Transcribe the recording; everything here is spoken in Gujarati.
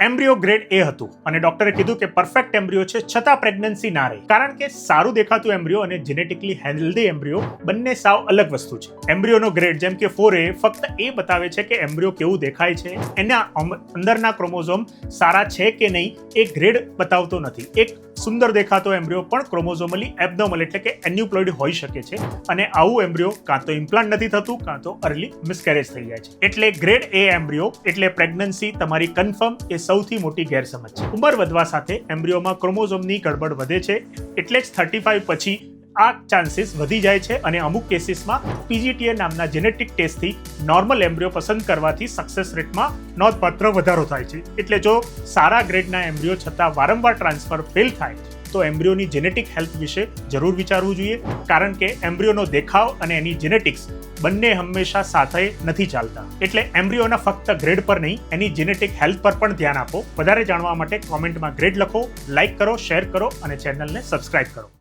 એમ્બ્રિયો ગ્રેડ એ હતું અને ડોક્ટરે કીધું કે પરફેક્ટ એમ્બ્રિયો છે છતાં પ્રેગ્નન્સી ના રહે, કારણ કે સારું દેખાતું એમ્બ્રિયો અને જેનેટિકલી હેલ્ધી એમ્બ્રિયો બંને સાવ અલગ વસ્તુ છે. એમ્બ્રિયોનો ગ્રેડ જેમ કે 4A ફક્ત એ બતાવે છે કે એમ્બ્રિયો કેવું દેખાય છે, એના અંદરના ક્રોમોઝોમ સારા છે કે નહીં એ ગ્રેડ બતાવતો નથી. એક સુંદર દેખાતો એમ્બ્રિયો પણ ક્રોમોઝોમલી એબનોર્મલ એટલે કે એન્યુપ્લોઇડ હોઈ શકે છે અને આવું એમ્બ્રિયો કાં તો ઇમ્પ્લાન્ટ નથી થતું કાં તો અર્લી મિસકેરેજ થઈ જાય છે. એટલે ગ્રેડ એ એમ્બ્રિયો એટલે પ્રેગ્નન્સી તમારી કન્ફર્મ એ સૌથી મોટી ગેરસમજ છે. ઉંમર વધવા સાથે એમ્બ્રિયોમાં ક્રોમોઝોમની ગડબડ વધે છે, એટલે જ 35 પછી આ ચાન્સીસ વધી જાય છે અને અમુક કેસીસમાં PGTA નામના જેનેટિક ટેસ્ટથી નોર્મલ એમ્બ્રિયો પસંદ કરવાથી સક્સેસ રેટમાં નોંધપાત્ર વધારો થાય છે. એટલે જો સારા ગ્રેડના એમ્બ્રિયો છતાં વારંવાર ટ્રાન્સફર ફેલ થાય તો એમ્બ્રિયોની જેનેટિક હેલ્થ વિશે જરૂર વિચારવું જોઈએ, કારણ કે એમ્બ્રિયોનો દેખાવ અને એની જેનેટિક્સ બંને હંમેશા સાથે નથી ચાલતા. એટલે એમ્બ્રિયોના ફક્ત ગ્રેડ પર નહીં, એની જેનેટિક હેલ્થ પર પણ ધ્યાન આપો. વધારે જાણવા માટે કોમેન્ટમાં ગ્રેડ લખો, લાઇક કરો, શેર કરો અને ચેનલને સબસ્ક્રાઇબ કરો.